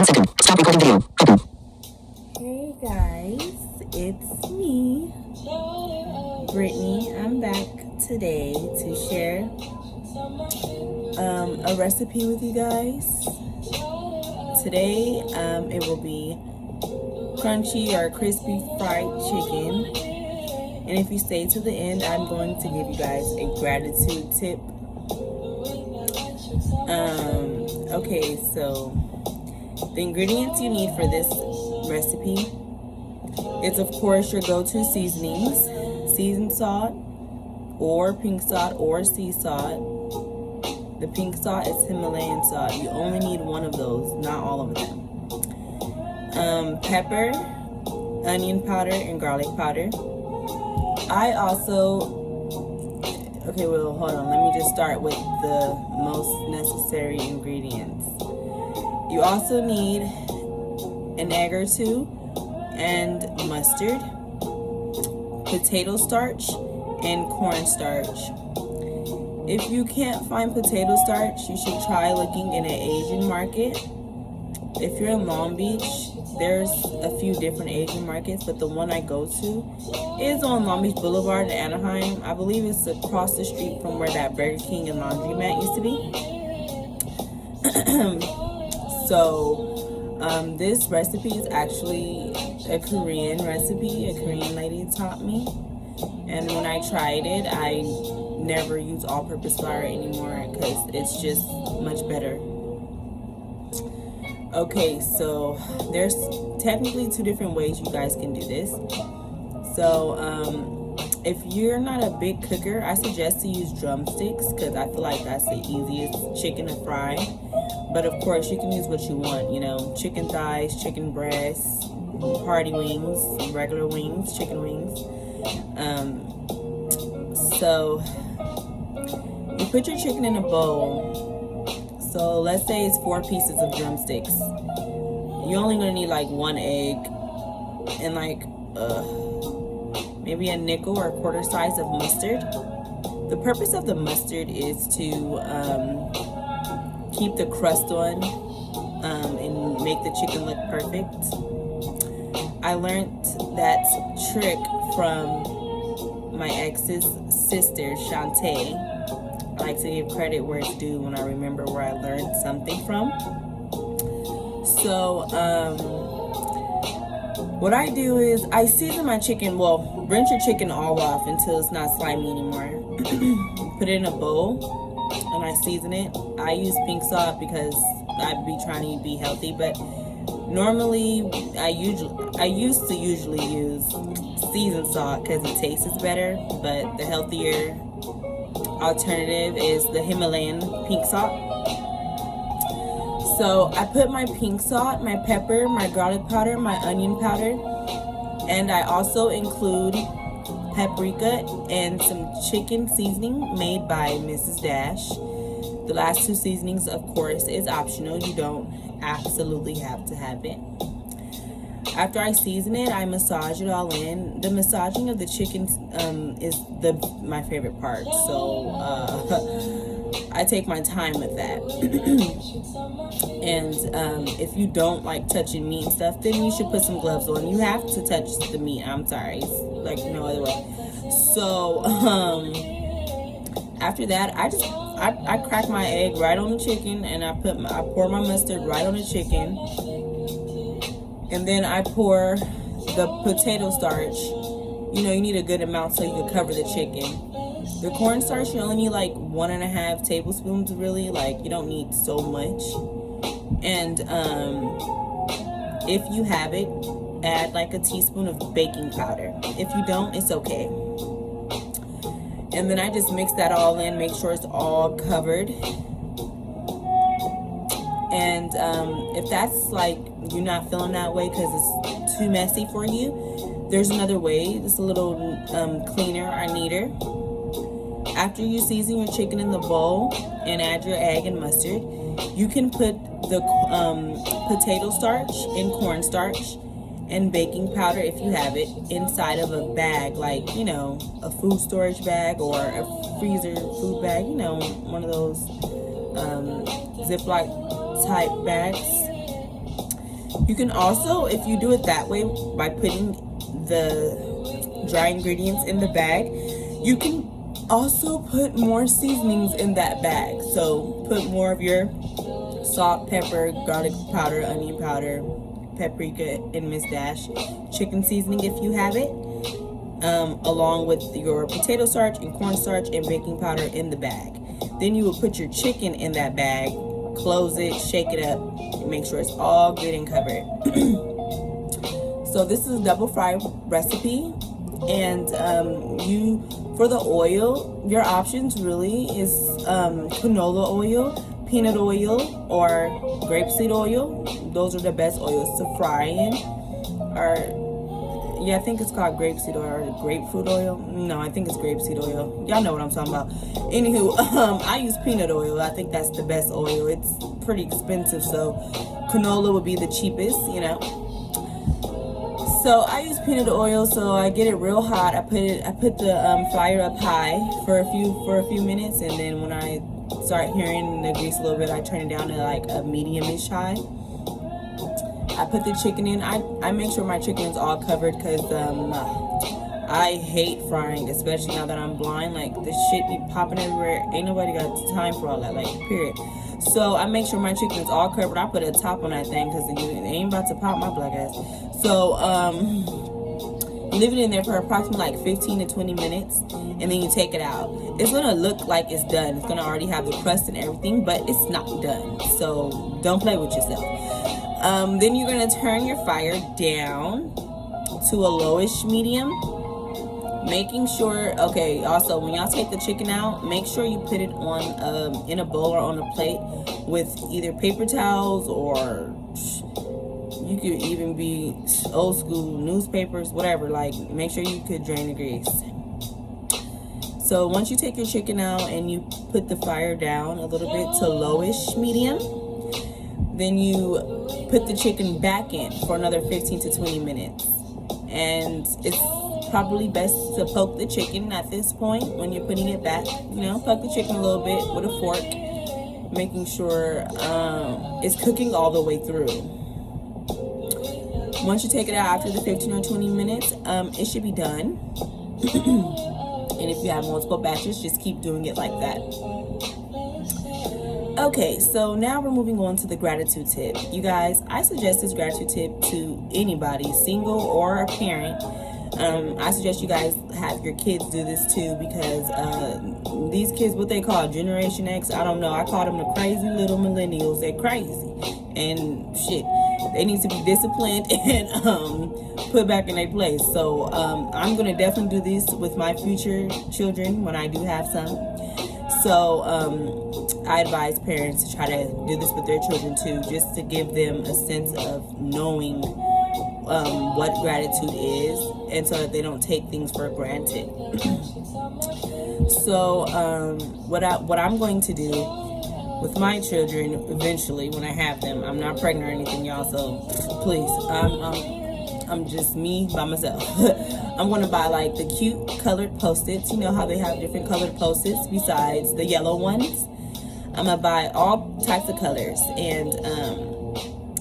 1 second. Stop recording video. Button. Hey guys, it's me, Brittany. I'm back today to share a recipe with you guys. Today it will be crunchy or crispy fried chicken. And if you stay to the end, I'm going to give you guys a gratitude tip. Okay, so the ingredients you need for this recipe is, of course, your go-to seasonings: seasoned salt or pink salt or sea salt. The pink salt is Himalayan salt. You only need one of those, not all of them. Pepper, onion powder, and garlic powder. Okay, well, hold on. Let me just start with the most necessary ingredients. You also need an egg or two, and mustard, potato starch, and cornstarch. If you can't find potato starch, you should try looking in an Asian market. If you're in Long Beach, there's a few different Asian markets, but the one I go to is on Long Beach Boulevard in Anaheim. I believe it's across the street from where that Burger King and laundromat used to be. So this recipe is actually a Korean recipe. A Korean lady taught me, and when I tried it, I never use all-purpose flour anymore because it's just much better. Okay, so there's technically two different ways you guys can do this. So if you're not a big cooker, I suggest to use drumsticks because I feel like that's the easiest chicken to fry. But of course, you can use what you want, you know, chicken thighs, chicken breasts, party wings, regular wings, chicken wings. So you put your chicken in a bowl. So let's say it's 4 pieces of drumsticks. You're only gonna need like 1 egg and like maybe a nickel or a quarter size of mustard. The purpose of the mustard is to keep the crust on and make the chicken look perfect. I learned that trick from my ex's sister, Shantae. I like to give credit where it's due when I remember where I learned something from. So what I do is I season my chicken. Well, rinse your chicken all off until it's not slimy anymore. Put it in a bowl and I season it. I use pink salt because I be trying to be healthy, but normally I used to usually use seasoned salt because it tastes better, but the healthier alternative is the Himalayan pink salt. So I put my pink salt, my pepper, my garlic powder, my onion powder, and I also include paprika and some chicken seasoning made by Mrs. Dash. The last 2 seasonings, of course, is optional. You don't absolutely have to have it. After I season it, I massage it all in. The massaging of the chicken is my favorite part. So I take my time with that. And if you don't like touching meat and stuff, then you should put some gloves on. You have to touch the meat. I'm sorry. It's like no other way. So after that, I crack my egg right on the chicken, and I pour my mustard right on the chicken. And then I pour the potato starch. You know, you need a good amount so you can cover the chicken. The cornstarch, you only need like 1.5 tablespoons, really. Like, you don't need so much. And if you have it, add like a teaspoon of baking powder. If you don't, it's okay. And then I just mix that all in, make sure it's all covered. And if that's like you're not feeling that way because it's too messy for you, there's another way. It's a little cleaner or neater. After you season your chicken in the bowl and add your egg and mustard, you can put the potato starch and cornstarch and baking powder, if you have it, inside of a bag, like, you know, a food storage bag or a freezer food bag, you know, one of those Ziploc type bags. You can also, if you do it that way, by putting the dry ingredients in the bag, you can also put more seasonings in that bag. So put more of your salt, pepper, garlic powder, onion powder, paprika, and Miss Dash chicken seasoning if you have it, along with your potato starch and cornstarch and baking powder in the bag. Then you will put your chicken in that bag, close it, shake it up, make sure it's all good and covered. So this is a double fry recipe, and for the oil, your options really is canola oil, peanut oil, or grapeseed oil. Those are the best oils to fry in. Or yeah, I think it's called grapeseed oil or grapefruit oil. No, I think it's grapeseed oil. Y'all know what I'm talking about. Anywho, I use peanut oil. I think that's the best oil. It's pretty expensive, so canola would be the cheapest, you know. So I use peanut oil, so I get it real hot. I put the fire up high for a few minutes, and then when I start hearing the grease a little bit, I turn it down to like a medium-ish high. I put the chicken in. I make sure my chicken is all covered because I hate frying, especially now that I'm blind. Like, this shit be popping everywhere. Ain't nobody got time for all that, like, period. So I make sure my chicken is all covered. I put a top on that thing because it ain't about to pop my black ass. So leave it in there for approximately like 15 to 20 minutes, and then you take it out. It's gonna look like it's done. It's gonna already have the crust and everything, but it's not done. So don't play with yourself. Then you're gonna turn your fire down to a lowish medium, making sure, okay, also when y'all take the chicken out, make sure you put it on in a bowl or on a plate with either paper towels, or you could even be old school newspapers, whatever. Like, make sure you could drain the grease. So once you take your chicken out and you put the fire down a little bit to lowish medium, then you put the chicken back in for another 15 to 20 minutes. And it's probably best to poke the chicken at this point when you're putting it back. You know, poke the chicken a little bit with a fork, making sure it's cooking all the way through. Once you take it out after the 15 or 20 minutes, it should be done. And if you have multiple batches, just keep doing it like that. Okay, so now we're moving on to the gratitude tip. You guys, I suggest this gratitude tip to anybody, single or a parent. I suggest you guys have your kids do this too, because these kids, what they call Generation X, I don't know. I call them the crazy little millennials. They're crazy. And shit, they need to be disciplined and put back in their place. So I'm going to definitely do this with my future children when I do have some. So I advise parents to try to do this with their children too, just to give them a sense of knowing what gratitude is, and so that they don't take things for granted. So what I'm going to do with my children eventually, when I have them, I'm not pregnant or anything, y'all, so please, I'm just me by myself. I'm going to buy like the cute colored Post-its. You know how they have different colored Post-its besides the yellow ones. I'm going to buy all types of colors, and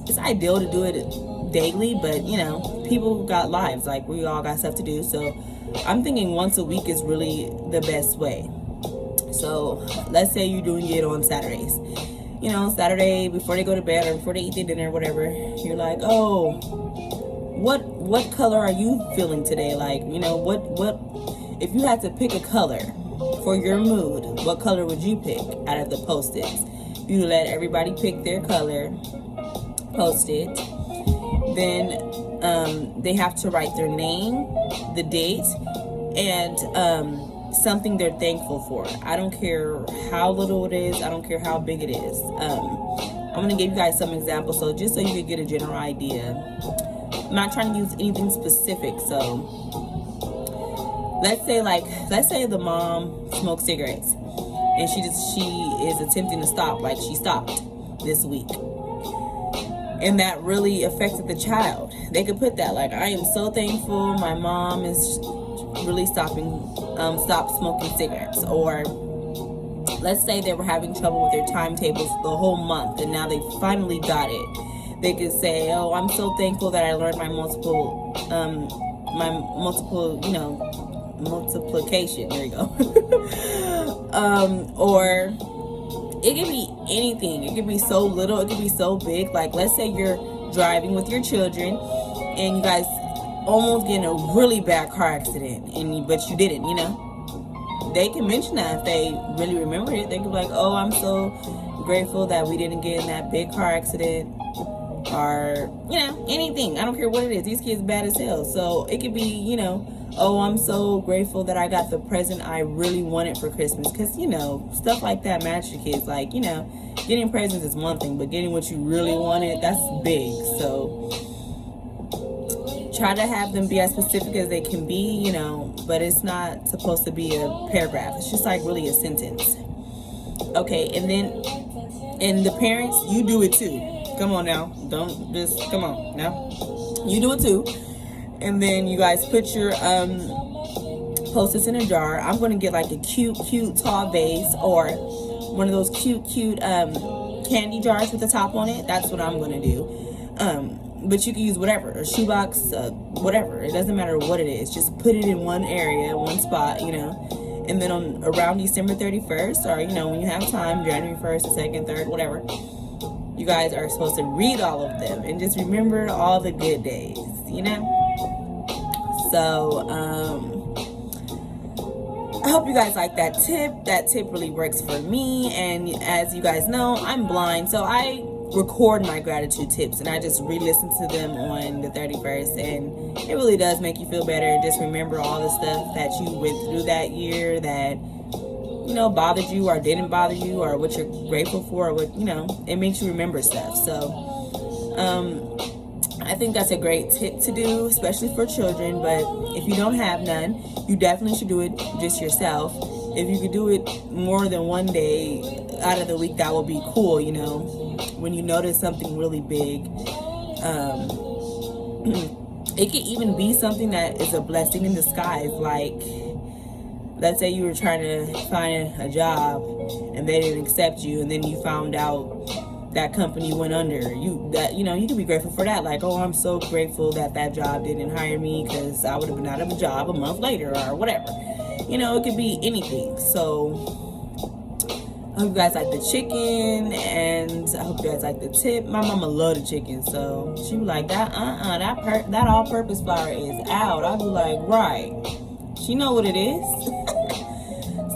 it's ideal to do it daily, but you know, people got lives, like we all got stuff to do. So I'm thinking once a week is really the best way. So let's say you're doing it on Saturdays. You know, Saturday before they go to bed or before they eat their dinner or whatever, you're like, oh, what color are you feeling today? Like, you know, what if you had to pick a color for your mood, what color would you pick out of the Post-its? You let everybody pick their color Post-it. Then they have to write their name, the date, and something they're thankful for. I don't care how little it is. I don't care how big it is. I'm going to give you guys some examples, so just so you can get a general idea. I'm not trying to use anything specific. So let's say the mom smokes cigarettes, and she is attempting to stop, like she stopped this week, and that really affected the child. They could put that, like, I am so thankful my mom is really stopped smoking cigarettes. Or let's say they were having trouble with their timetables the whole month, and now they finally got it. They could say, oh, I'm so thankful that I learned my multiple, you know, multiplication. There you go. Or it could be anything. It could be so little, it could be so big. Like, let's say you're driving with your children and you guys almost get in a really bad car accident, but you didn't, you know. They can mention that if they really remember it. They could be like, oh, I'm so grateful that we didn't get in that big car accident, or, you know, anything. I don't care what it is. These kids bad as hell. So it could be, you know, oh, I'm so grateful that I got the present I really wanted for Christmas. Because, you know, stuff like that matters to kids. Like, you know, getting presents is one thing, but getting what you really wanted, that's big. So try to have them be as specific as they can be, you know, but it's not supposed to be a paragraph. It's just like really a sentence. Okay, and the parents, you do it too. Come on now. Don't just, come on now. You do it too. And then you guys put your Post-its in a jar. I'm going to get like a cute tall vase, or one of those cute candy jars with the top on it. That's what I'm going to do. But you can use whatever, a shoebox, whatever. It doesn't matter what it is. Just put it in one area, one spot, you know. And then around December 31st, or, you know, when you have time, January 1st, 2nd, 3rd, whatever, you guys are supposed to read all of them and just remember all the good days, you know. So, I hope you guys like that tip. That tip really works for me. And as you guys know, I'm blind, so I record my gratitude tips and I just re-listen to them on the 31st, and it really does make you feel better. Just remember all the stuff that you went through that year that, you know, bothered you or didn't bother you, or what you're grateful for, or what, you know, it makes you remember stuff. So I think that's a great tip to do, especially for children. But if you don't have none, you definitely should do it just yourself. If you could do it more than one day out of the week, that would be cool, you know. When you notice something really big, it could even be something that is a blessing in disguise. Like, let's say you were trying to find a job and they didn't accept you, and then you found out that company went under. You can be grateful for that. Like, oh, I'm so grateful that job didn't hire me, because I would have been out of a job a month later, or whatever. You know, it could be anything. So I hope you guys like the chicken, and I hope you guys like the tip. My mama loved the chicken, so she was like, that all-purpose flour is out. I'd be like, right. She know what it is.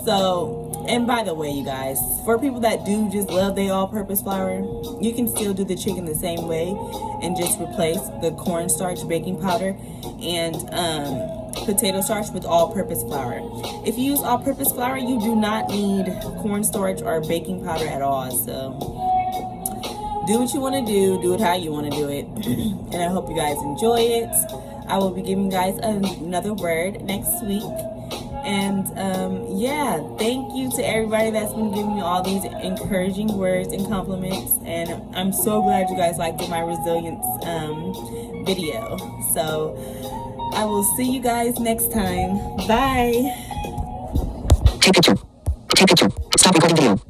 So, and by the way, you guys, for people that do just love their all-purpose flour, you can still do the chicken the same way and just replace the cornstarch, baking powder, and potato starch with all-purpose flour. If you use all-purpose flour, you do not need cornstarch or baking powder at all. So do what you want to do it how you want to do it. And I hope you guys enjoy it. I will be giving you guys another word next week. And yeah, thank you to everybody that's been giving me all these encouraging words and compliments. And I'm so glad you guys liked my resilience video. So I will see you guys next time. Bye. Take picture. Stop recording video.